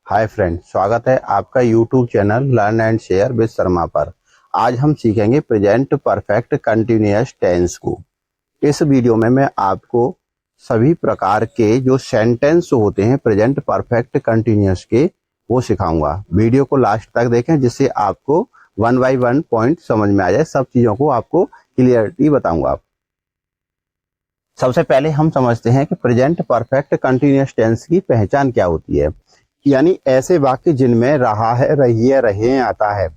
Hi friend, स्वागत है आपका YouTube channel learn and share with Sharma पर। आज हम सीखेंगे प्रेजेंट परफेक्ट कंटिन्यूअस टेंस को। इस वीडियो में मैं आपको सभी प्रकार के जो सेंटेंस होते हैं प्रेजेंट परफेक्ट कंटिन्यूअस के वो सिखाऊंगा। वीडियो को लास्ट तक देखें जिससे आपको वन बाय वन पॉइंट समझ में आ जाए। सब चीजों को आपको क्लियरिटी बताऊंगा। सबसे पहले हम समझते हैं कि प्रेजेंट परफेक्ट कंटिन्यूअस टेंस की पहचान क्या होती है। यानी ऐसे वाक्य जिनमें रहा है, रही है, रहे आता है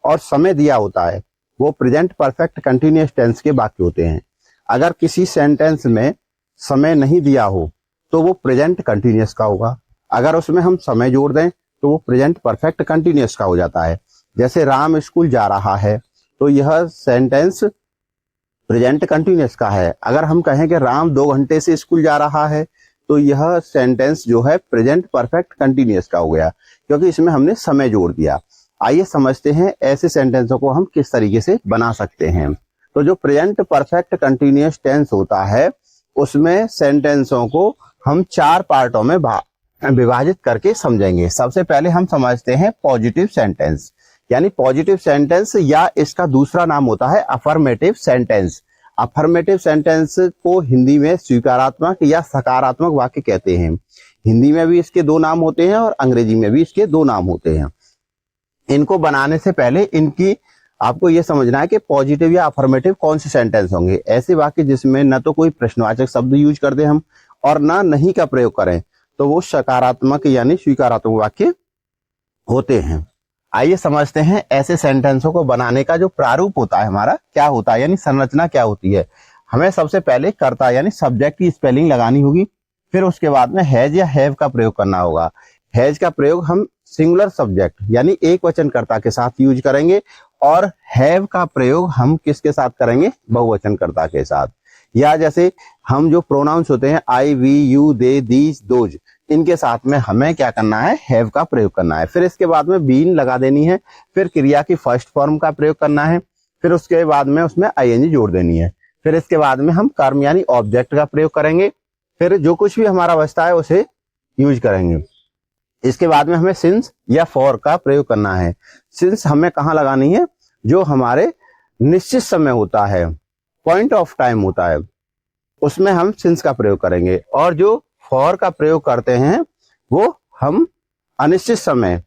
और समय दिया होता है वो प्रेजेंट परफेक्ट कंटिन्यूअस टेंस के वाक्य होते हैं। अगर किसी सेंटेंस में समय नहीं दिया हो तो वो प्रेजेंट कंटिन्यूअस का होगा। अगर उसमें हम समय जोड़ दें तो वो प्रेजेंट परफेक्ट कंटिन्यूअस का हो जाता है। जैसे राम स्कूल जा रहा है तो यह सेंटेंस प्रेजेंट कंटिन्यूअस का है। अगर हम कहें कि राम 2 घंटे से स्कूल जा रहा है तो यह सेंटेंस जो है प्रेजेंट परफेक्ट कंटिन्यूअस का हो गया, क्योंकि इसमें हमने समय जोड़ दिया। आइए समझते हैं ऐसे सेंटेंसों को हम किस तरीके से बना सकते हैं। तो जो प्रेजेंट परफेक्ट कंटिन्यूअस टेंस होता है उसमें सेंटेंसों को हम 4 पार्टों में विभाजित करके समझेंगे। सबसे पहले हम समझते हैं पॉजिटिव सेंटेंस। यानी पॉजिटिव सेंटेंस या इसका दूसरा नाम होता है अफर्मेटिव सेंटेंस। अफर्मेटिव सेंटेंस को हिंदी में स्वीकारात्मक या सकारात्मक वाक्य कहते हैं। हिंदी में भी इसके 2 नाम होते हैं और अंग्रेजी में भी इसके 2 नाम होते हैं। इनको बनाने से पहले इनकी आपको यह समझना है कि पॉजिटिव या अफर्मेटिव कौन से सेंटेंस होंगे। ऐसे वाक्य जिसमें न तो कोई प्रश्नवाचक शब्द यूज कर दे हम और ना नहीं का प्रयोग करें तो वो सकारात्मक यानी स्वीकारात्मक वाक्य होते हैं। आइए समझते हैं ऐसे सेंटेंसों को बनाने का जो प्रारूप होता है हमारा क्या होता है, यानी संरचना क्या होती है। हमें सबसे पहले कर्ता यानी सब्जेक्ट की स्पेलिंग लगानी होगी। फिर उसके बाद में हैज या हैव का प्रयोग करना होगा। हैज का प्रयोग हम सिंगुलर सब्जेक्ट यानी एक वचन कर्ता के साथ यूज करेंगे और हैव का प्रयोग हम किसके साथ करेंगे, बहुवचन कर्ता के साथ। या जैसे हम जो प्रोनाउंस होते हैं I, we, you, they, these, those, इनके साथ में हमें क्या करना है, हैव का प्रयोग करना है। फिर इसके बाद में बीन लगा देनी है। फिर क्रिया की फर्स्ट फॉर्म का प्रयोग करना है। फिर उसके बाद में उसमें आईएनजी जोड़ देनी है। फिर इसके बाद में हम कर्म यानी ऑब्जेक्ट का प्रयोग करेंगे। फिर जो कुछ भी हमारा बचता है उसे यूज करेंगे। इसके बाद में हमें सिंस या फॉर का प्रयोग करना है। सिंस हमें कहाँ लगानी है, जो हमारे निश्चित समय होता है, पॉइंट ऑफ टाइम होता है, उसमें हम सिंस का प्रयोग करेंगे। और जो फॉर का प्रयोग करते हैं वो हम अनिश्चित समय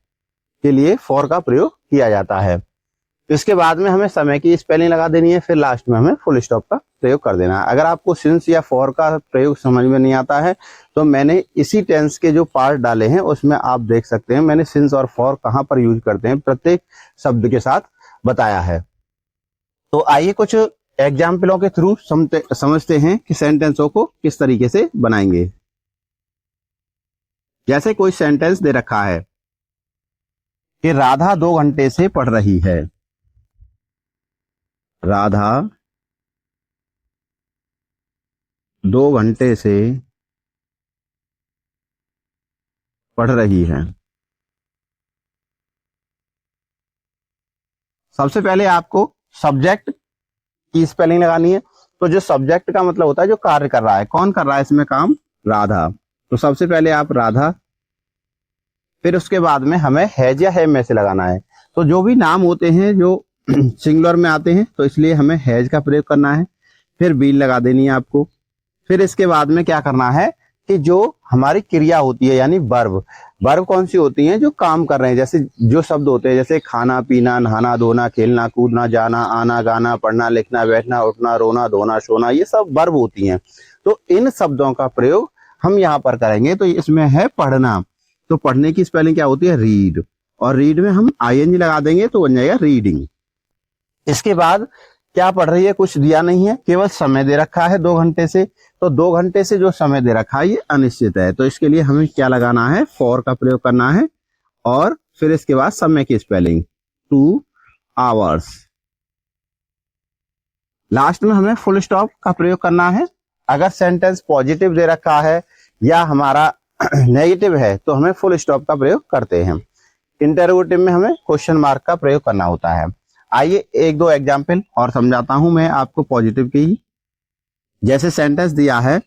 के लिए फॉर का प्रयोग किया जाता है। इसके बाद में हमें समय की स्पेलिंग लगा देनी है। फिर लास्ट में हमें फुल स्टॉप का प्रयोग कर देना है। अगर आपको सिंस या फॉर का प्रयोग समझ में नहीं आता है तो मैंने इसी टेंस के जो पार्ट डाले हैं उसमें आप देख सकते हैं मैंने सिंस और फॉर कहां पर यूज करते हैं प्रत्येक शब्द के साथ बताया है। तो आइए कुछ एग्जाम्पलों के थ्रू समझते हैं कि सेंटेंसों को किस तरीके से बनाएंगे। जैसे कोई सेंटेंस दे रखा है कि राधा 2 घंटे से पढ़ रही है। राधा 2 घंटे से पढ़ रही है। सबसे पहले आपको सब्जेक्ट की स्पेलिंग लगानी है। तो जो सब्जेक्ट का मतलब होता है जो कार्य कर रहा है, कौन कर रहा है इसमें काम, राधा। तो सबसे पहले आप राधा, फिर उसके बाद में हमें हैज या हैव में से लगाना है। तो जो भी नाम होते हैं जो सिंगुलर में आते हैं तो इसलिए हमें हैज का प्रयोग करना है। फिर बीन लगा देनी है आपको। फिर इसके बाद में क्या करना है कि जो हमारी क्रिया होती है यानी वर्ब, वर्ब कौन सी होती हैं, जो काम कर रहे हैं। जैसे जो शब्द होते हैं जैसे खाना, पीना, नहाना, धोना, खेलना, कूदना, जाना, आना, गाना, पढ़ना, लिखना, बैठना, उठना, रोना, धोना, सोना, ये सब वर्ब होती हैं। तो इन शब्दों का प्रयोग हम यहाँ पर करेंगे। तो इसमें है पढ़ना, तो पढ़ने की स्पेलिंग क्या होती है, रीड। और रीड में हम आईएनजी लगा देंगे तो बन जाएगा रीडिंग। इसके बाद क्या पढ़ रही है, कुछ दिया नहीं है, केवल समय दे रखा है 2 घंटे से। तो 2 घंटे से जो समय दे रखा है ये अनिश्चित है, तो इसके लिए हमें क्या लगाना है, फॉर का प्रयोग करना है। और फिर इसके बाद समय की स्पेलिंग 2 आवर्स। लास्ट में हमें फुल स्टॉप का प्रयोग करना है। अगर सेंटेंस पॉजिटिव दे रखा है या हमारा नेगेटिव है तो हमें फुल स्टॉप का प्रयोग करते हैं। इंटरोगेटिव में हमें क्वेश्चन मार्क का प्रयोग करना होता है। आइए 1-2 एग्जाम्पल और समझाता हूं मैं आपको पॉजिटिव की ही। जैसे सेंटेंस दिया है,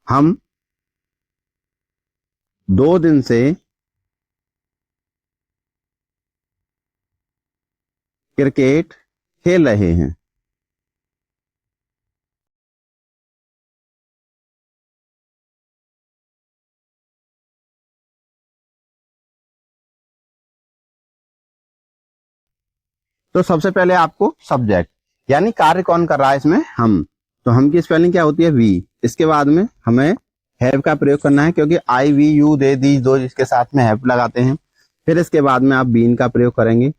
हम 2 दिन से क्रिकेट खेल रहे हैं। तो सबसे पहले आपको सब्जेक्ट यानी कार्य कौन कर रहा है इसमें, हम। तो हम की स्पेलिंग क्या होती है, वी। इसके बाद में हमें हैव का प्रयोग करना है, क्योंकि आई वी यू दे दीज दो जिसके साथ में हैव लगाते हैं। फिर इसके बाद में आप बीन का प्रयोग करेंगे।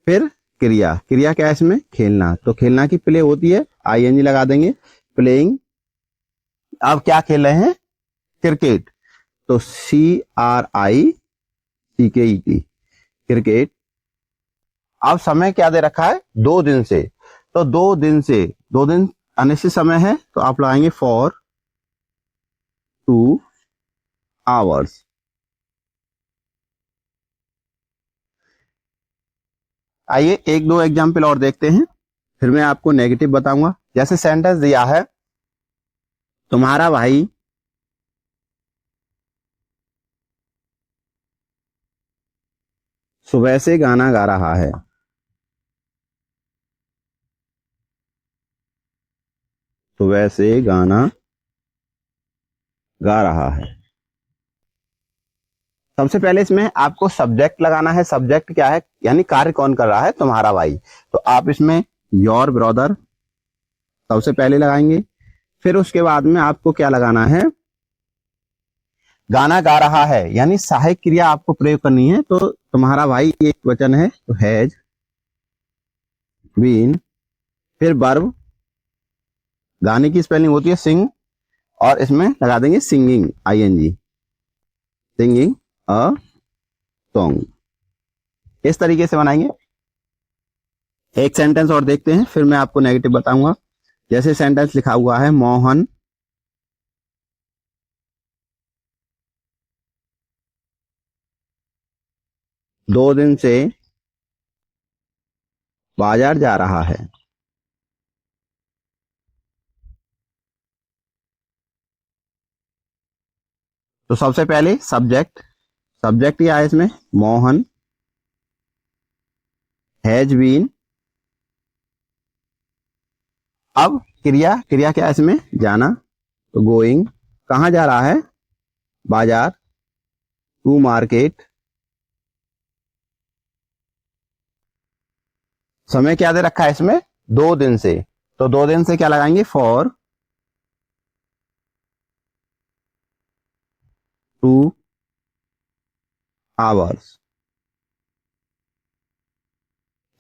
फिर क्रिया, क्रिया क्या है इसमें, खेलना। तो खेलना की प्ले होती है, आई एन जी लगा देंगे, प्लेइंग। अब क्या खेल रहे हैं, क्रिकेट। तो CRICKET, क्रिकेट। अब समय क्या दे रखा है, 2 दिन से। तो 2 दिन से, 2 दिन अनिश्चित समय है, तो आप लगाएंगे फॉर 2 आवर्स। आइए 1-2 एग्जाम्पल और देखते हैं, फिर मैं आपको नेगेटिव बताऊंगा। जैसे सेंटेंस दिया है, तुम्हारा भाई सुबह से गाना गा रहा है। सुबह से गाना गा रहा है। सबसे पहले इसमें आपको सब्जेक्ट लगाना है। सब्जेक्ट क्या है, यानी कार्य कौन कर रहा है, तुम्हारा भाई। तो आप इसमें योर ब्रदर सबसे पहले लगाएंगे। फिर उसके बाद में आपको क्या लगाना है, गाना गा रहा है, यानी सहायक क्रिया आपको प्रयोग करनी है। तो तुम्हारा भाई एक वचन है, तो हैज बीन। फिर वर्ब, गाने की स्पेलिंग होती है सिंग, और इसमें लगा देंगे singing, ING, singing a song. इस तरीके से बनाएंगे। एक सेंटेंस और देखते हैं, फिर मैं आपको नेगेटिव बताऊंगा। जैसे सेंटेंस लिखा हुआ है, मोहन दो दिन से बाजार जा रहा है। तो सबसे पहले सब्जेक्ट, सब्जेक्ट क्या है इसमें, मोहन हैज बीन। अब क्रिया, क्रिया क्या है इसमें, जाना। तो गोइंग, कहां जा रहा है, बाजार, टू मार्केट। समय क्या दे रखा है इसमें, 2 दिन से। तो 2 दिन से क्या लगाएंगे, फॉर 2 आवर्स।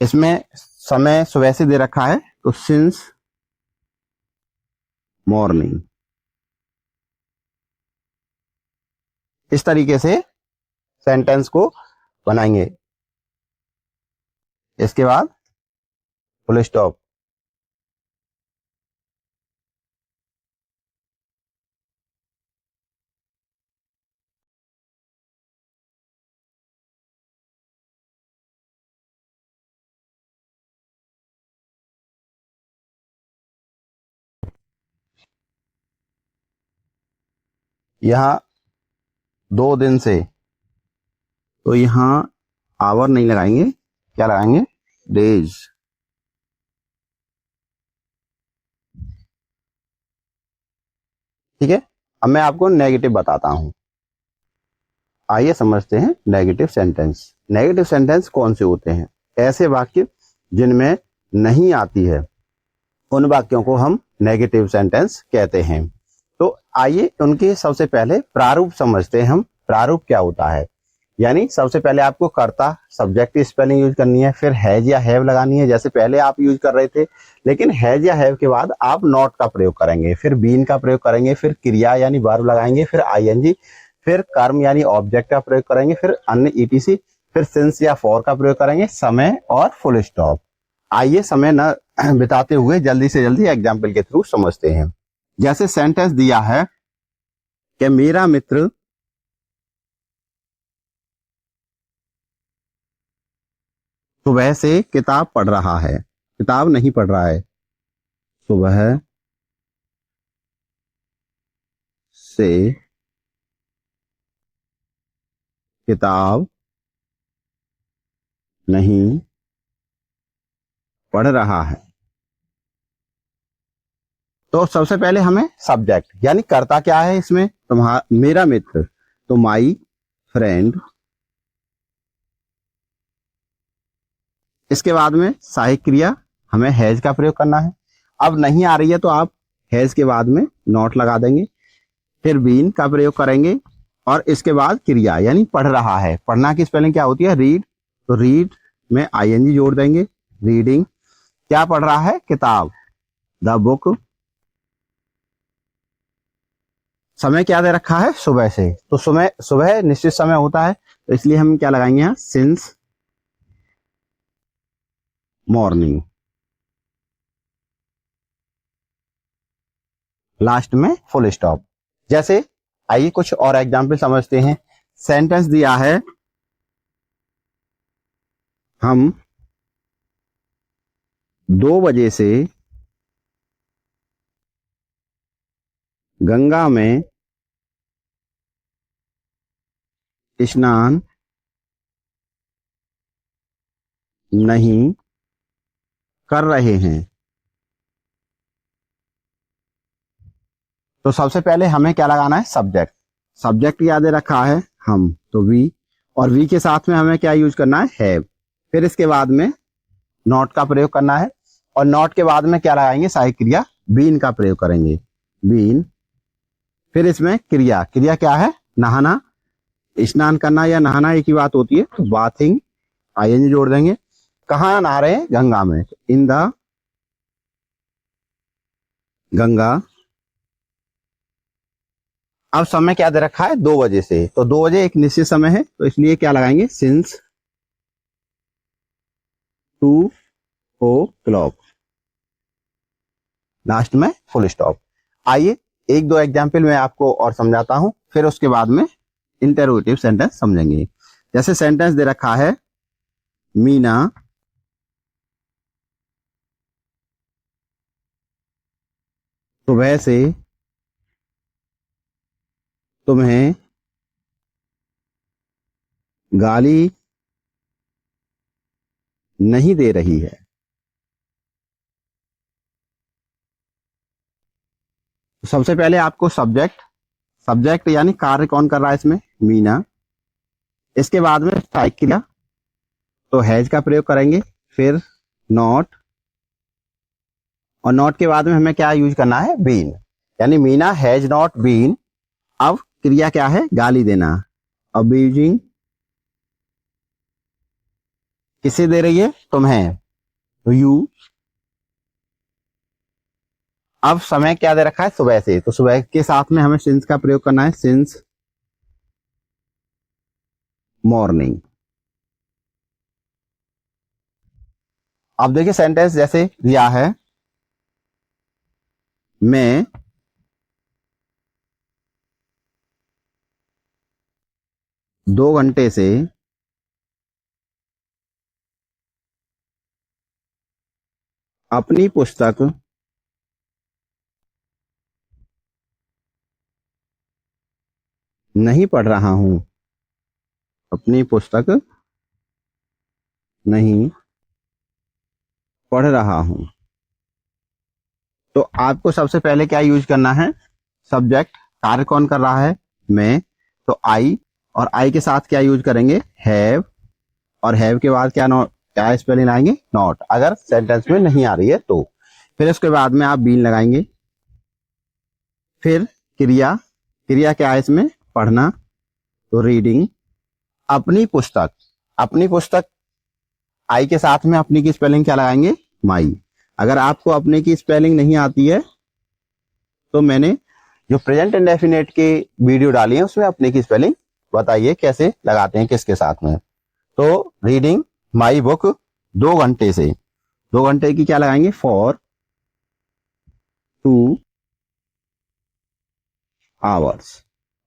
इसमें समय सुबह से दे रखा है, तो सिंस मॉर्निंग। इस तरीके से सेंटेंस को बनाएंगे। इसके बाद फुल स्टॉप। यहां 2 दिन से, तो यहां आवर नहीं लगाएंगे, क्या लगाएंगे, डेज। ठीक है। अब मैं आपको नेगेटिव बताता हूं। आइए समझते हैं नेगेटिव सेंटेंस। नेगेटिव सेंटेंस कौन से होते हैं, ऐसे वाक्य जिनमें नहीं आती है, उन वाक्यों को हम नेगेटिव सेंटेंस कहते हैं। तो आइए उनके सबसे पहले प्रारूप समझते हैं हम। प्रारूप क्या होता है, यानी सबसे पहले आपको कर्ता सब्जेक्ट की स्पेलिंग यूज करनी है, फिर हैज या हैव लगानी है, जैसे पहले आप यूज कर रहे थे। लेकिन हैज या हैव के बाद आप नॉट का प्रयोग करेंगे, फिर बीन का प्रयोग करेंगे, फिर क्रिया यानी वर्ब लगाएंगे, फिर ING, फिर कर्म यानी ऑब्जेक्ट का प्रयोग करेंगे, फिर अन्य ETC, फिर सिंस या फॉर का प्रयोग करेंगे, समय और फुल स्टॉप। आइए समय न बिताते हुए जल्दी से जल्दी एग्जाम्पल के थ्रू समझते हैं। जैसे सेंटेंस दिया है कि मेरा मित्र सुबह से किताब पढ़ रहा है, किताब नहीं पढ़ रहा है, सुबह से किताब नहीं पढ़ रहा है। तो सबसे पहले हमें सब्जेक्ट यानी कर्ता क्या है इसमें, मेरा मित्र, तो माई फ्रेंड। इसके बाद में सहायक क्रिया हमें हैज का प्रयोग करना है। अब नहीं आ रही है तो आप हैज के बाद में नॉट लगा देंगे, फिर बीन का प्रयोग करेंगे और इसके बाद क्रिया यानी पढ़ रहा है। पढ़ना की स्पेलिंग क्या होती है, रीड, तो रीड में आईएनजी जोड़ देंगे, रीडिंग। क्या पढ़ रहा है, किताब, द बुक। समय क्या दे रखा है, सुबह से, तो सुबह निश्चित समय होता है, तो इसलिए हम क्या लगाएंगे यहाँ, सिंस मॉर्निंग। लास्ट में फुल स्टॉप। जैसे आइए कुछ और एग्जाम्पल समझते हैं। सेंटेंस दिया है, हम 2 बजे से गंगा में स्नान नहीं कर रहे हैं। तो सबसे पहले हमें क्या लगाना है, सब्जेक्ट। सब्जेक्ट याद रखा है हम, तो वी, और वी के साथ में हमें क्या यूज करना है, हैव। फिर इसके बाद में नॉट का प्रयोग करना है और नॉट के बाद में क्या लगाएंगे, सहायक क्रिया बीन का प्रयोग करेंगे, बीन। फिर इसमें क्रिया, क्रिया क्या है, नहाना, स्नान करना या नहाना एक ही बात होती है, तो बाथिंग, आईएनजी जोड़ देंगे। कहाँ नहा रहे हैं, गंगा में, इन द गंगा। अब समय क्या दे रखा है, 2 बजे से, तो 2 बजे एक निश्चित समय है, तो इसलिए क्या लगाएंगे, सिंस 2 o'clock। लास्ट में फुल स्टॉप। आइए 1-2 एग्जाम्पल मैं आपको और समझाता हूं, फिर उसके बाद में इंटरोगेटिव सेंटेंस समझेंगे। जैसे सेंटेंस दे रखा है, मीना सुबह से तुम्हें गाली नहीं दे रही है। सबसे पहले आपको सब्जेक्ट यानी कार्य कौन कर रहा है इसमें, मीना। इसके बाद में सहायक क्रिया, तो हैज का प्रयोग करेंगे, फिर नॉट, और नॉट के बाद में हमें क्या यूज करना है, बीन, यानी मीना हैज नॉट बीन। अब क्रिया क्या है, गाली देना, अब्यूजिंग। किसे दे रही है, तुम्हें, तो यू। अब समय क्या दे रखा है, सुबह से, तो सुबह के साथ में हमें सिंस का प्रयोग करना है, सिंस मॉर्निंग। अब देखिए सेंटेंस जैसे दिया है, मैं 2 घंटे से अपनी पुस्तक नहीं पढ़ रहा हूं, अपनी पुस्तक नहीं पढ़ रहा हूं। तो आपको सबसे पहले क्या यूज करना है, सब्जेक्ट, कार्य कौन कर रहा है, मैं, तो आई, और आई के साथ क्या यूज करेंगे, हैव, और हैव के बाद क्या स्पेलिंग लाएंगे, नॉट, अगर सेंटेंस में नहीं आ रही है तो। फिर उसके बाद में आप बीन लगाएंगे। फिर क्रिया, क्रिया क्या है इसमें, पढ़ना, तो रीडिंग। अपनी पुस्तक आई के साथ में अपनी की स्पेलिंग क्या लगाएंगे, माई। अगर आपको अपने की स्पेलिंग नहीं आती है तो मैंने जो प्रेजेंट इंडेफिनिट की वीडियो डाली है उसमें अपने की स्पेलिंग बताइए कैसे लगाते हैं, किसके साथ में। तो रीडिंग माई बुक 2 घंटे से, 2 घंटे की क्या लगाएंगे, फॉर 2 आवर्स,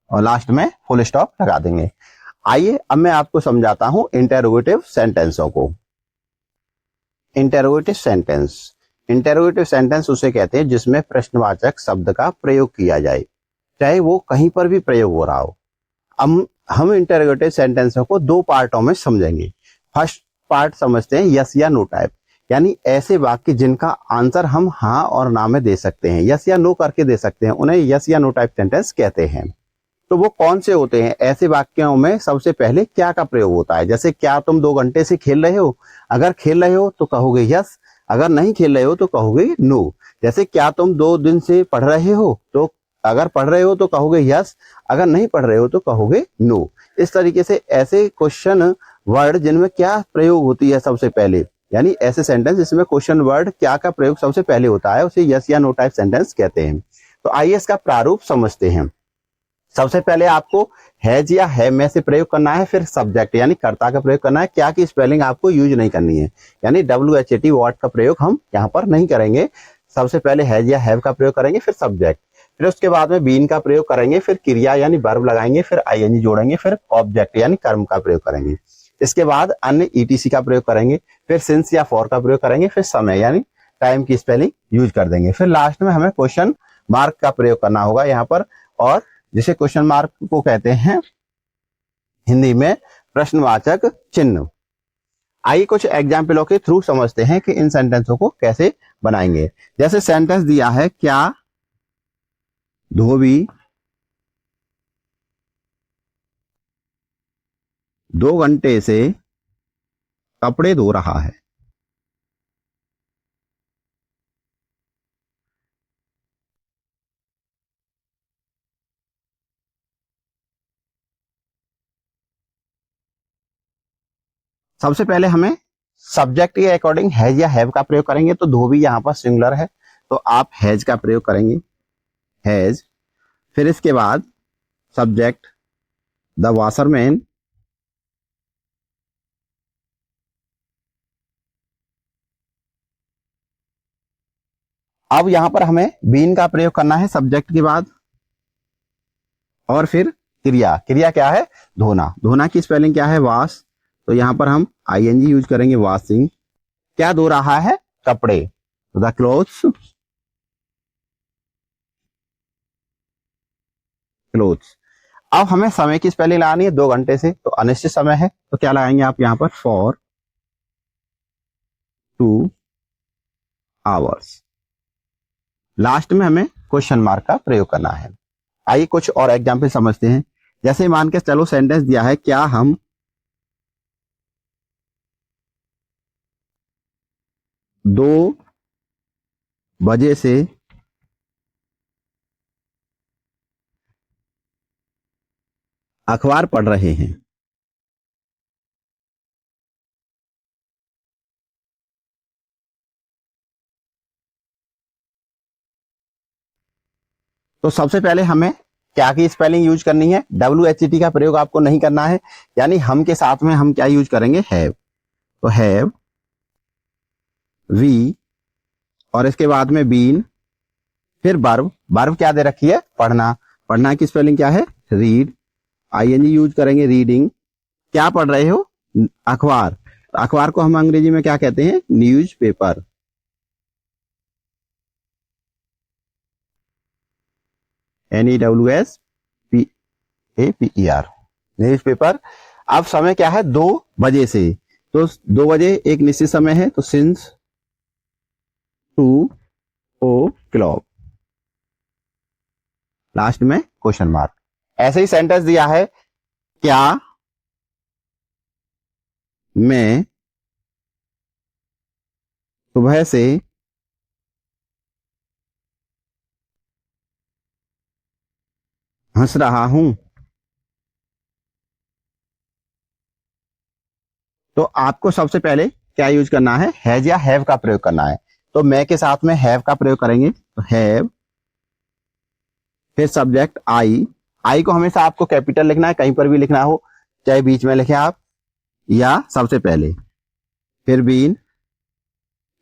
और लास्ट में फुल स्टॉप लगा देंगे। आइए अब मैं आपको समझाता हूं इंटेरोगेटिव सेंटेंसों को। इंटेरोगेटिव सेंटेंस उसे कहते हैं जिसमें प्रश्नवाचक शब्द का प्रयोग किया जाए, चाहे वो कहीं पर भी प्रयोग हो रहा हो। हम इंटरोगेटिव सेंटेंसों को दो पार्टों में समझेंगे। फर्स्ट पार्ट समझते हैं यस या नो टाइप, यानी ऐसे वाक्य जिनका आंसर हम हाँ और ना में दे सकते हैं, यस या नो करके दे सकते हैं, उन्हें यस या नो टाइप सेंटेंस कहते हैं। तो वो कौन से होते हैं? ऐसे वाक्यों में सबसे पहले क्या का प्रयोग होता है। जैसे क्या तुम 2 घंटे से खेल रहे हो? अगर खेल रहे हो तो कहोगे यस, अगर नहीं खेल रहे हो तो कहोगे नो। जैसे क्या तुम 2 दिन से पढ़ रहे हो? तो अगर पढ़ रहे हो तो कहोगे यस, अगर नहीं पढ़ रहे हो तो कहोगे नो। इस तरीके से ऐसे क्वेश्चन वर्ड जिनमें क्या प्रयोग होती है सबसे पहले, यानी ऐसे सेंटेंस जिसमें क्वेश्चन वर्ड क्या का प्रयोग सबसे पहले होता है, उसे यस या नो टाइप सेंटेंस कहते हैं। तो आइए इसका प्रारूप समझते हैं। सबसे पहले आपको हैज या है में से प्रयोग करना है, फिर सब्जेक्ट यानी कर्ता का प्रयोग करना है। क्या की स्पेलिंग आपको यूज नहीं करनी है, यानी WHAT व्हाट का प्रयोग हम यहाँ पर नहीं करेंगे। सबसे पहले हैज या हैव का प्रयोग करेंगे, फिर सब्जेक्ट, फिर उसके बाद में बीन का प्रयोग करेंगे, फिर क्रिया यानी वर्ब लगाएंगे, फिर ING जोड़ेंगे, फिर ऑब्जेक्ट यानी कर्म का प्रयोग करेंगे। इसके बाद अन्य ETC का प्रयोग करेंगे, फिर सिंस या फॉर का प्रयोग करेंगे, फिर समय यानी टाइम की स्पेलिंग यूज कर देंगे। फिर लास्ट में हमें क्वेश्चन मार्क का प्रयोग करना होगा यहाँ पर, और जिसे क्वेश्चन मार्क को कहते हैं हिंदी में प्रश्नवाचक चिन्ह। आइए कुछ एग्जाम्पलों के थ्रू समझते हैं कि इन सेंटेंसों को कैसे बनाएंगे। जैसे सेंटेंस दिया है, क्या धोबी 2 घंटे से कपड़े धो रहा है? सबसे पहले हमें सब्जेक्ट के अकॉर्डिंग हैज या हैव का प्रयोग करेंगे। तो धोबी यहाँ पर सिंगुलर है तो आप हैज का प्रयोग करेंगे, हैज। फिर इसके बाद सब्जेक्ट द वॉशरमैन, अब यहां पर हमें बीन का प्रयोग करना है सब्जेक्ट के बाद, और फिर क्रिया, क्रिया क्या है? धोना। धोना की स्पेलिंग क्या है? वॉश, तो यहां पर हम ING यूज करेंगे, वॉशिंग। क्या धो रहा है? कपड़े, द क्लोथ्स, क्लोथ्स। अब हमें समय की स्पेलिंग लगानी है 2 घंटे से, तो अनिश्चित समय है, तो क्या लगाएंगे आप यहाँ पर? For 2 hours. लास्ट में हमें क्वेश्चन मार्क का प्रयोग करना है। आइए कुछ और एग्जाम्पल समझते हैं। जैसे मान के चलो सेंटेंस दिया है, क्या हम 2 बजे से अखबार पढ़ रहे हैं? तो सबसे पहले हमें क्या की स्पेलिंग यूज करनी है? WHAT का प्रयोग आपको नहीं करना है, यानी हम के साथ में हम क्या यूज करेंगे? हैव। तो हैव, वी, और इसके बाद में बीन, फिर वर्ब। वर्ब क्या दे रखी है? पढ़ना। पढ़ना की स्पेलिंग क्या है? रीड, ING यूज करेंगे, रीडिंग। क्या पढ़ रहे हो? अखबार। अखबार को हम अंग्रेजी में क्या कहते हैं? News paper. NEWSPAPER, news paper. अब समय क्या है? 2 बजे से, तो 2 बजे एक निश्चित समय है, तो सिंस 2 o'clock। लास्ट में क्वेश्चन मार्क। ऐसे ही सेंटेंस दिया है, क्या मैं सुबह से हंस रहा हूं? तो आपको सबसे पहले क्या यूज करना है? हैज या हैव का प्रयोग करना है। तो मैं के साथ में हैव का प्रयोग करेंगे, तो हैव, फिर सब्जेक्ट आई को हमेशा आपको कैपिटल लिखना है, कहीं पर भी लिखना हो, चाहे बीच में लिखे आप या सबसे पहले, फिर बीन,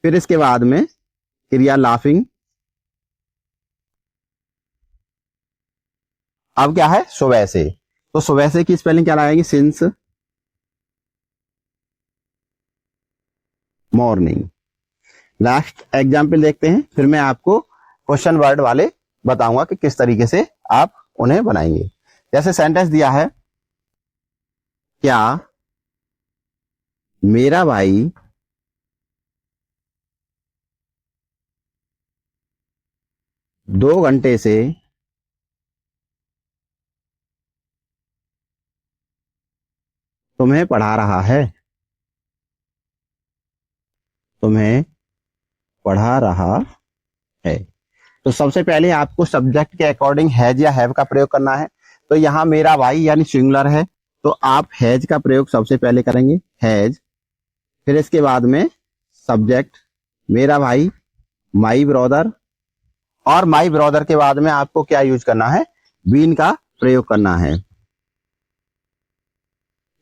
फिर इसके बाद में क्रिया लाफिंग। अब क्या है? सुबह से, तो सुबह से की स्पेलिंग क्या लगाएंगे? Since morning. लास्ट एग्जाम्पल देखते हैं, फिर मैं आपको क्वेश्चन वर्ड वाले बताऊंगा कि किस तरीके से आप उन्हें बनाएंगे। जैसे सेंटेंस दिया है, क्या मेरा भाई दो घंटे से तुम्हें पढ़ा रहा है? तुम्हें पढ़ा रहा है। तो सबसे पहले आपको सब्जेक्ट के अकॉर्डिंग हैज या हैव का प्रयोग करना है। तो यहाँ मेरा भाई यानी सिंगुलर है, तो आप हैज का प्रयोग सबसे पहले करेंगे, हैज। फिर इसके बाद में सब्जेक्ट मेरा भाई, माई ब्रदर, और माई ब्रदर के बाद में आपको क्या यूज करना है, बीन का प्रयोग करना है।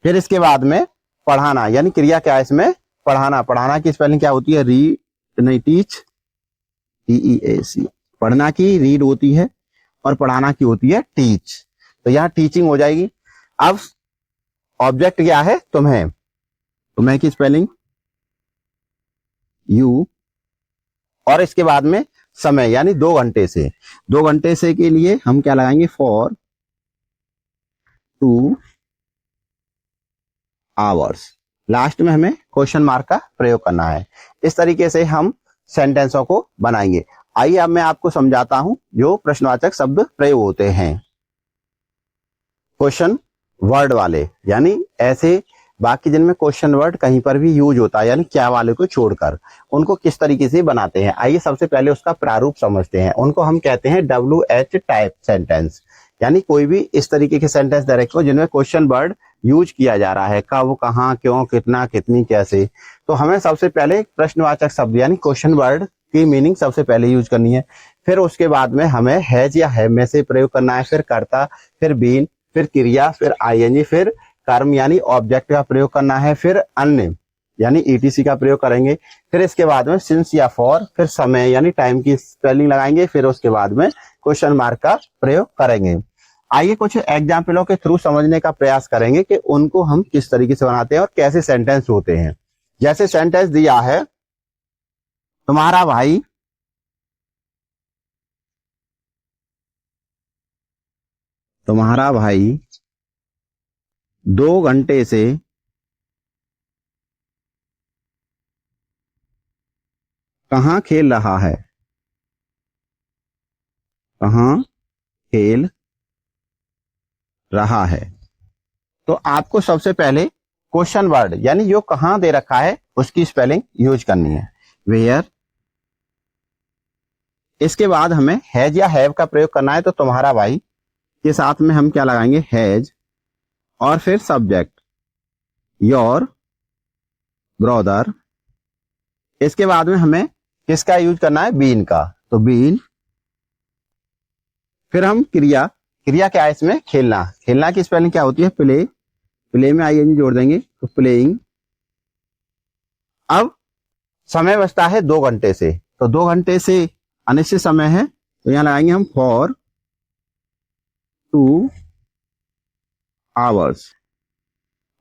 फिर इसके बाद में पढ़ाना, यानी क्रिया क्या है इसमें, पढ़ाना। पढ़ाना की स्पेलिंग क्या होती है, री नहीं टीच, TEAC। पढ़ना की रीड होती है और पढ़ाना की होती है टीच। तो यहाँ टीचिंग हो जाएगी। अब ऑब्जेक्ट क्या है, तुम्हें। तुम्हें की स्पेलिंग यू, और इसके बाद में समय यानी 2 घंटे से। 2 घंटे से के लिए हम क्या लगाएंगे, फॉर 2 आवर्स। लास्ट में हमें क्वेश्चन मार्क का प्रयोग करना है। इस तरीके से हम सेंटेंसों को बनाएंगे। आइए अब मैं आपको समझाता हूं जो प्रश्नवाचक शब्द प्रयोग होते हैं। क्वेश्चन वर्ड वाले, यानी ऐसे वाक्य जिनमें क्वेश्चन वर्ड कहीं पर भी यूज होता है, यानी क्या वाले को छोड़कर, उनको किस तरीके से बनाते हैं। आइए सबसे पहले उसका प्रारूप समझते हैं। उनको हम कहते हैं WH टाइप सेंटेंस, यानी कोई भी इस तरीके के सेंटेंस दे रखे हो जिनमें क्वेश्चन वर्ड यूज किया जा रहा है, कब, कहाँ, क्यों, कितना, कितनी, कैसे। तो हमें सबसे पहले प्रश्नवाचक शब्द यानी क्वेश्चन वर्ड की मीनिंग सबसे पहले यूज करनी है। फिर उसके बाद में हमें हैज या हैव में से प्रयोग करना है, फिर कर्ता, फिर बीन, फिर क्रिया, फिर ING, फिर कर्म यानी ऑब्जेक्ट का प्रयोग करना है, फिर अन्य यानी ETC का प्रयोग करेंगे। फिर इसके बाद में सिंस या फॉर, फिर समय यानी टाइम की स्पेलिंग लगाएंगे। फिर उसके बाद में क्वेश्चन मार्क का प्रयोग करेंगे। आइए कुछ एग्जाम्पलों के थ्रू समझने का प्रयास करेंगे कि उनको हम किस तरीके से बनाते हैं और कैसे सेंटेंस होते हैं। जैसे सेंटेंस दिया है, तुम्हारा भाई तुम्हारा भाई 2 घंटे से कहाँ खेल रहा है? कहाँ खेल रहा है। तो आपको सबसे पहले क्वेश्चन वर्ड यानी जो कहाँ दे रखा है उसकी स्पेलिंग यूज करनी है, वेयर। इसके बाद हमें हैज या हैव का प्रयोग करना है। तो तुम्हारा भाई के साथ में हम क्या लगाएंगे, हैज, और फिर सब्जेक्ट योर ब्रदर। इसके बाद में हमें किसका यूज करना है, बीन का, तो बीन। फिर हम क्रिया, क्रिया क्या है इसमें, खेलना। खेलना की स्पेलिंग क्या होती है, प्ले। प्ले में ING जोड़ देंगे तो प्लेइंग। अब समय बचता है 2 घंटे से, तो 2 घंटे से अनिश्चित समय है, तो यहां लगाएंगे हम फॉर 2 आवर्स,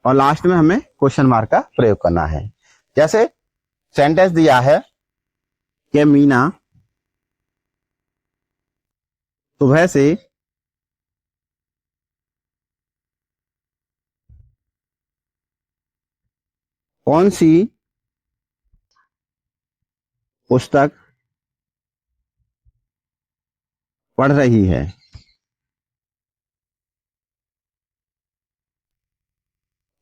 और लास्ट में हमें क्वेश्चन मार्क का प्रयोग करना है। जैसे सेंटेंस दिया है कि मीना सुबह से कौन सी पुस्तक पढ़ रही है।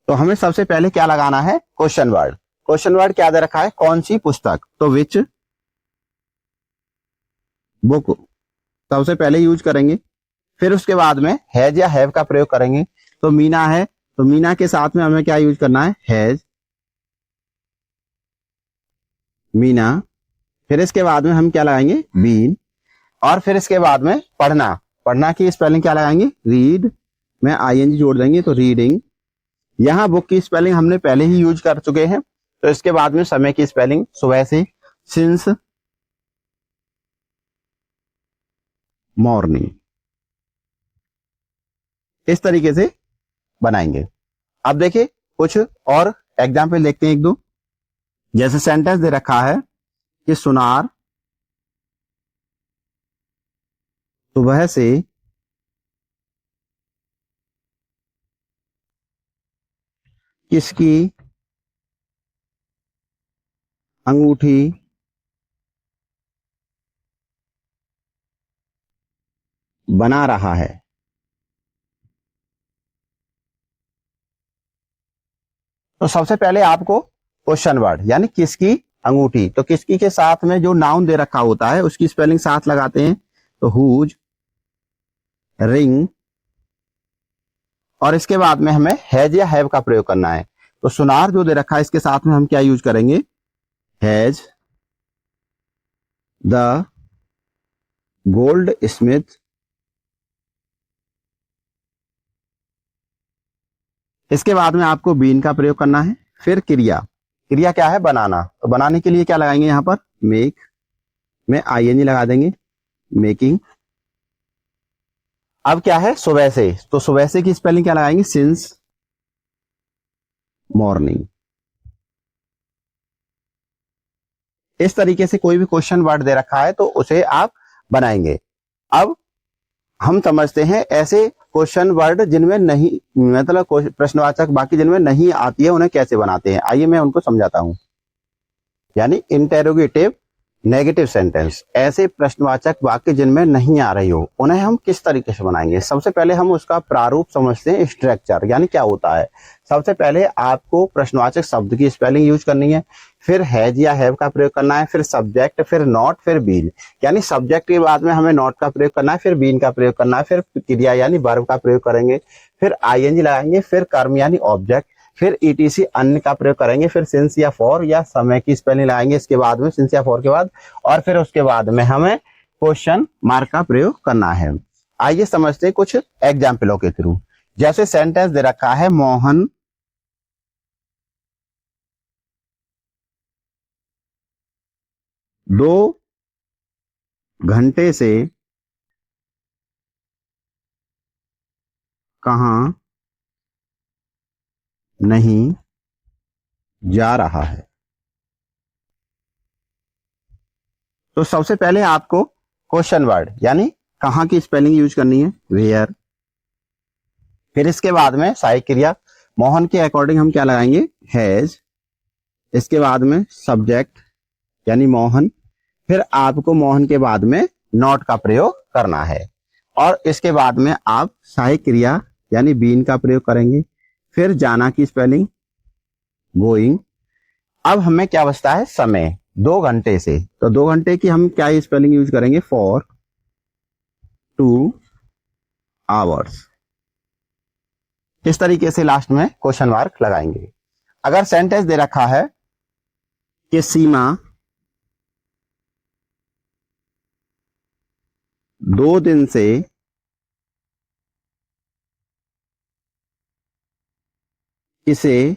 तो हमें सबसे पहले क्या लगाना है, क्वेश्चन वर्ड। क्वेश्चन वर्ड क्या दे रखा है, कौन सी पुस्तक, तो विच बुक सबसे पहले यूज करेंगे। फिर उसके बाद में हैज या हैव का प्रयोग करेंगे। तो मीना है, तो मीना के साथ में हमें क्या यूज करना है, हैज, मीना। फिर इसके बाद में हम क्या लगाएंगे, बीन। और फिर इसके बाद में पढ़ना, पढ़ना की स्पेलिंग क्या लगाएंगे, रीड में ING जोड़ देंगे तो रीडिंग। यहाँ बुक की स्पेलिंग हमने पहले ही यूज कर चुके हैं। तो इसके बाद में समय की स्पेलिंग सुबह से, सिंस मॉर्निंग। इस तरीके से बनाएंगे। अब देखिए कुछ और एग्जाम्पल देखते हैं एक दो। जैसे सेंटेंस दे रखा है कि सुनार सुबह से किसकी अंगूठी बना रहा है। तो सबसे पहले आपको क्वेश्चन वर्ड यानी किसकी अंगूठी, तो किसकी के साथ में जो नाउन दे रखा होता है उसकी स्पेलिंग साथ लगाते हैं, तो हुज रिंग, और इसके बाद में हमें हैज या हैव का प्रयोग करना है। तो सुनार जो दे रखा है इसके साथ में हम क्या यूज करेंगे, हैज द गोल्ड स्मिथ इसके बाद में आपको बीन का प्रयोग करना है। फिर क्रिया, क्रिया क्या है, बनाना, तो बनाने के लिए क्या लगाएंगे यहां पर, मेक में आईएनजी लगा देंगे, मेकिंग। अब क्या है, सुबह से, तो सुबह से की स्पेलिंग क्या लगाएंगे, सिंस मॉर्निंग। इस तरीके से कोई भी क्वेश्चन वर्ड दे रखा है तो उसे आप बनाएंगे। अब हम समझते हैं ऐसे क्वेश्चन वर्ड जिनमें नहीं, मतलब प्रश्नवाचक बाकी जिनमें नहीं आती है उन्हें कैसे बनाते हैं, आइए मैं उनको समझाता हूं। यानी इंटेरोगेटिव नेगेटिव सेंटेंस, ऐसे प्रश्नवाचक वाक्य जिनमें नहीं आ रही हो उन्हें हम किस तरीके से बनाएंगे। सबसे पहले हम उसका प्रारूप समझते हैं, स्ट्रक्चर यानी क्या होता है। सबसे पहले आपको प्रश्नवाचक शब्द की स्पेलिंग यूज करनी है, फिर हैज या हैव का प्रयोग करना है, फिर सब्जेक्ट, फिर नॉट, फिर बीन। यानी सब्जेक्ट के बाद में हमें नॉट का प्रयोग करना है, फिर बीन का प्रयोग करना है, फिर क्रिया यानी वर्ब का प्रयोग करेंगे, फिर आईएनजी लगाएंगे, फिर कर्म यानी ऑब्जेक्ट, फिर ईटीसी अन्य का प्रयोग करेंगे, फिर सिंस या फॉर या समय की स्पेलिंग लगाएंगे इसके बाद में, सिंस या फॉर के बाद, और फिर उसके बाद में हमें क्वेश्चन मार्क का प्रयोग करना है। आइए समझते हैं कुछ एग्जाम्पलों के थ्रू। जैसे सेंटेंस दे रखा है, मोहन 2 घंटे से कहां नहीं जा रहा है। तो सबसे पहले आपको क्वेश्चन वर्ड यानी कहां की स्पेलिंग यूज करनी है, वेयर। फिर इसके बाद में सहायक क्रिया, मोहन के अकॉर्डिंग हम क्या लगाएंगे, हैज। इसके बाद में सब्जेक्ट यानी मोहन, फिर आपको मोहन के बाद में नॉट का प्रयोग करना है, और इसके बाद में आप सहायक क्रिया यानी बीन का प्रयोग करेंगे। फिर जाना की स्पेलिंग गोइंग। अब हमें क्या बचता है, समय, 2 घंटे से, तो 2 घंटे की हम क्या स्पेलिंग यूज करेंगे, फॉर 2 आवर्स। इस तरीके से लास्ट में क्वेश्चन मार्क लगाएंगे। अगर सेंटेंस दे रखा है कि सीमा 2 दिन से इसे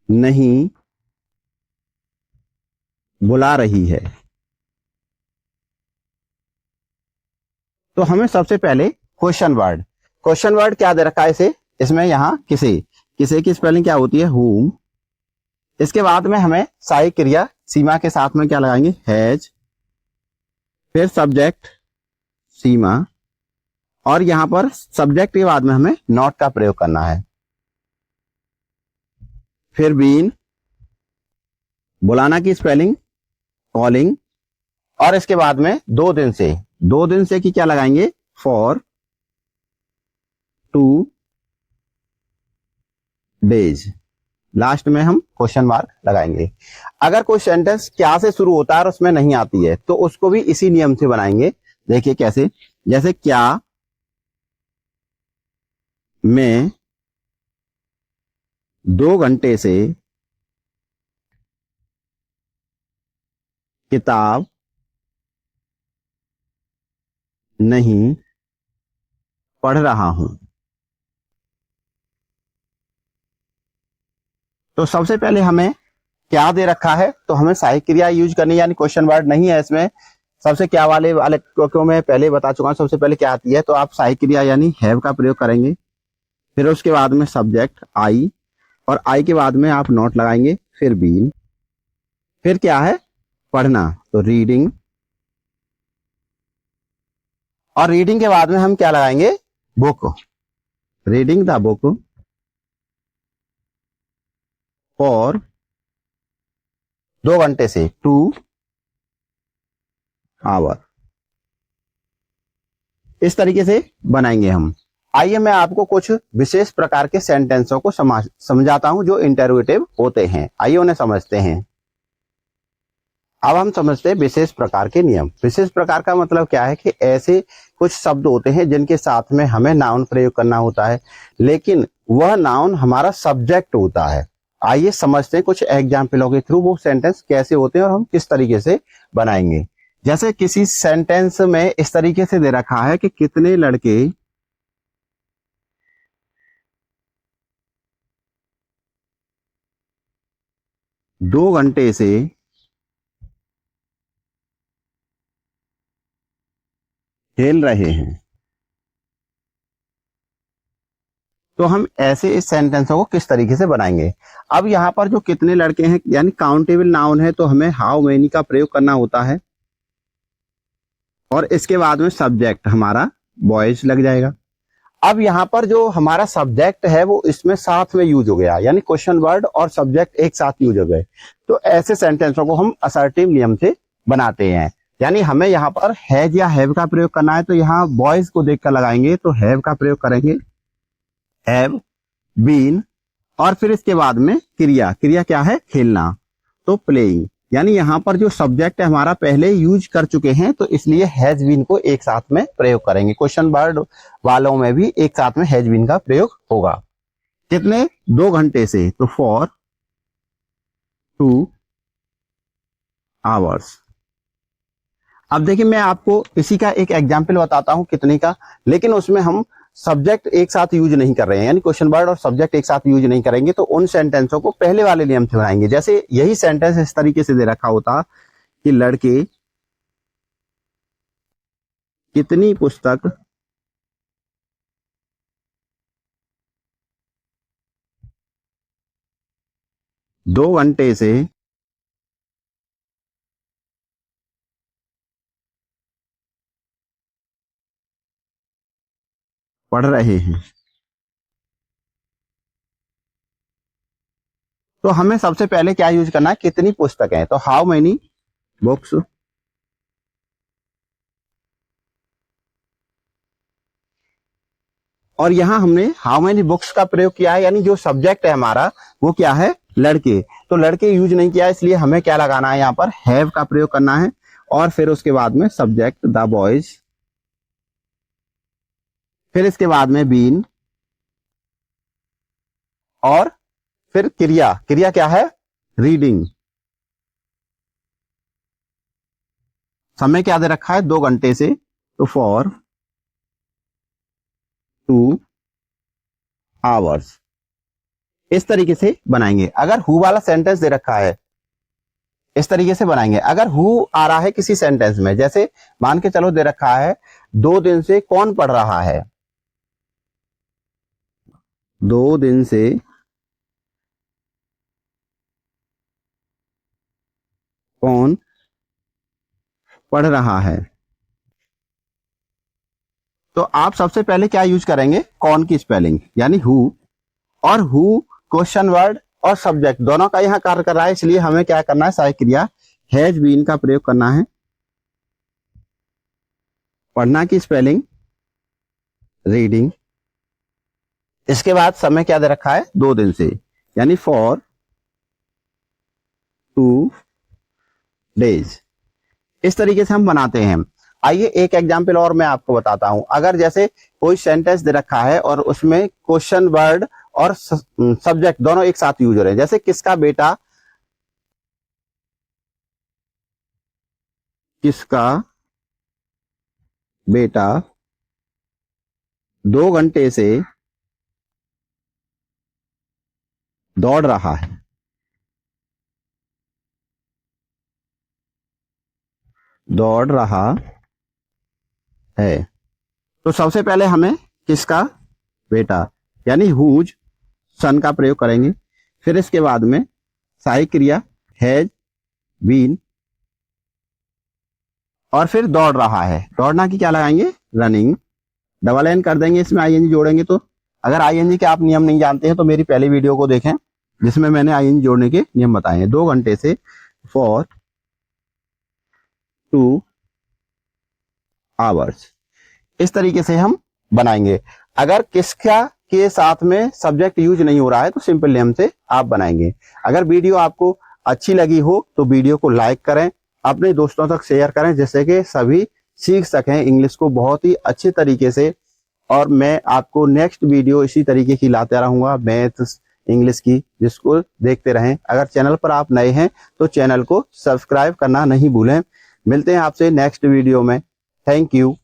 नहीं बुला रही है, तो हमें सबसे पहले क्वेश्चन वर्ड क्या दे रखा है इसे, इसमें यहां किसे की स्पेलिंग क्या होती है, हुम। इसके बाद में हमें सहायक क्रिया सीमा के साथ में क्या लगाएंगे, हैज। फिर सब्जेक्ट सीमा, और यहां पर सब्जेक्ट के बाद में हमें नॉट का प्रयोग करना है। फिर बीन, बुलाना की स्पेलिंग कॉलिंग, और इसके बाद में 2 दिन से की क्या लगाएंगे, फॉर 2 डेज। लास्ट में हम क्वेश्चन मार्क लगाएंगे। अगर कोई सेंटेंस क्या से शुरू होता है और उसमें नहीं आती है तो उसको भी इसी नियम से बनाएंगे। देखिए कैसे, जैसे क्या मैं 2 घंटे से किताब नहीं पढ़ रहा हूं। तो सबसे पहले हमें क्या दे रखा है, तो हमें सहायक क्रिया यूज करनी, यानी क्वेश्चन वर्ड नहीं है इसमें। सबसे क्या वाले को मैं पहले बता चुका हूं, सबसे पहले क्या आती है, तो आप सहायक क्रिया यानी हैव का प्रयोग करेंगे। फिर उसके बाद में सब्जेक्ट आई, और आई के बाद में आप नॉट लगाएंगे, फिर बीन। फिर क्या है, पढ़ना, तो रीडिंग, और रीडिंग के बाद में हम क्या लगाएंगे, book, reading the book. For 2 घंटे से 2 आवर। इस तरीके से बनाएंगे हम। आइए मैं आपको कुछ विशेष प्रकार के सेंटेंसों को समझाता हूं जो इंटरोगेटिव होते हैं। आइए उन्हें समझते हैं। अब हम समझते हैं विशेष प्रकार के नियम। विशेष प्रकार का मतलब क्या है कि ऐसे कुछ शब्द होते हैं जिनके साथ में हमें नाउन प्रयोग करना होता है, लेकिन वह नाउन हमारा सब्जेक्ट होता है। आइए समझते हैं कुछ एग्जाम्पलों के थ्रू वो सेंटेंस कैसे होते हैं और हम किस तरीके से बनाएंगे। जैसे किसी सेंटेंस में इस तरीके से दे रखा है कि कितने लड़के 2 घंटे से खेल रहे हैं। तो हम ऐसे इस सेंटेंसों को किस तरीके से बनाएंगे। अब यहाँ पर जो कितने लड़के हैं यानी काउंटेबल नाउन है, तो हमें हाउ मेनी का प्रयोग करना होता है और इसके बाद में सब्जेक्ट हमारा बॉयज लग जाएगा। अब यहाँ पर जो हमारा सब्जेक्ट है वो इसमें साथ में यूज हो गया, यानी क्वेश्चन वर्ड और सब्जेक्ट एक साथ यूज हो गए। तो ऐसे सेंटेंसों को हम असर्टिव नियम से बनाते हैं। यानी हमें यहाँ पर हैज या हैव का प्रयोग करना है, तो यहाँ बॉयज को देखकर लगाएंगे तो हैव का प्रयोग करेंगे, हैव बीन, और फिर इसके बाद में क्रिया। क्रिया क्या है? खेलना, तो प्लेइंग। यानी यहाँ पर जो सब्जेक्ट है हमारा पहले यूज कर चुके हैं, तो इसलिए हैज बीन को एक साथ में प्रयोग करेंगे। क्वेश्चन वर्ड वालों में भी एक साथ में हैज बीन का प्रयोग होगा। कितने? 2 घंटे से, तो फॉर 2 आवर्स। अब देखिए मैं आपको इसी का एक एग्जाम्पल बताता हूं कितने का, लेकिन उसमें हम सब्जेक्ट एक साथ यूज नहीं कर रहे हैं, यानी क्वेश्चन वर्ड और सब्जेक्ट एक साथ यूज नहीं करेंगे। तो उन सेंटेंसों को पहले वाले नियम से बनाएंगे। जैसे यही सेंटेंस इस तरीके से दे रखा होता कि लड़के कितनी पुस्तक दो घंटे से पढ़ रहे हैं। तो हमें सबसे पहले क्या यूज करना है? कितनी पुस्तकें हैं, तो हाउ मेनी बुक्स। और यहां हमने हाउ मेनी बुक्स का प्रयोग किया है, यानी जो सब्जेक्ट है हमारा वो क्या है? लड़के। तो लड़के यूज नहीं किया, इसलिए हमें क्या लगाना है? यहाँ पर हैव का प्रयोग करना है, और फिर उसके बाद में सब्जेक्ट द बॉयज, फिर इसके बाद में बीन, और फिर क्रिया। क्रिया क्या है? रीडिंग। समय क्या दे रखा है? 2 घंटे से, तो फॉर 2 आवर्स। इस तरीके से बनाएंगे। अगर हु वाला सेंटेंस दे रखा है इस तरीके से बनाएंगे। अगर हु आ रहा है किसी सेंटेंस में, जैसे मान के चलो दे रखा है 2 दिन से कौन पढ़ रहा है, 2 दिन से कौन पढ़ रहा है, तो आप सबसे पहले क्या यूज करेंगे? कौन की स्पेलिंग, यानी हु। और हु क्वेश्चन वर्ड और सब्जेक्ट दोनों का यहां कार्य कर रहा है, इसलिए हमें क्या करना है? सहायक क्रिया हैज बीन का प्रयोग करना है। पढ़ना की स्पेलिंग रीडिंग। इसके बाद समय क्या दे रखा है? 2 दिन से, यानी फॉर 2 डेज। इस तरीके से हम बनाते हैं। आइए एक एग्जाम्पल और मैं आपको बताता हूं। अगर जैसे कोई सेंटेंस दे रखा है और उसमें क्वेश्चन वर्ड और सब्जेक्ट दोनों एक साथ यूज हो रहे हैं, जैसे किसका बेटा 2 घंटे से दौड़ रहा है। दौड़ रहा है। तो सबसे पहले हमें किसका बेटा यानी हुज सन का प्रयोग करेंगे। फिर इसके बाद में सहायक क्रिया हैज बीन, और फिर दौड़ रहा है। दौड़ना की क्या लगाएंगे? रनिंग। डबल एन कर देंगे, इसमें आईएनजी जोड़ेंगे। तो अगर आईएनजी के आप नियम नहीं जानते हैं तो मेरी पहली वीडियो को देखें, जिसमें मैंने आईएनजी जोड़ने के नियम बताए हैं। 2 घंटे से फॉर 2 आवर्स, इस तरीके से हम बनाएंगे। अगर किसका के साथ में सब्जेक्ट यूज नहीं हो रहा है तो सिंपल नेम से आप बनाएंगे। अगर वीडियो आपको अच्छी लगी हो तो वीडियो को लाइक करें, अपने दोस्तों तक शेयर करें, जिससे कि सभी सीख सकें इंग्लिश को बहुत ही अच्छे तरीके से। और मैं आपको नेक्स्ट वीडियो इसी तरीके की लाते रहूंगा, मैथ्स इंग्लिश की, जिसको देखते रहें। अगर चैनल पर आप नए हैं तो चैनल को सब्सक्राइब करना नहीं भूलें। मिलते हैं आपसे नेक्स्ट वीडियो में। Thank you.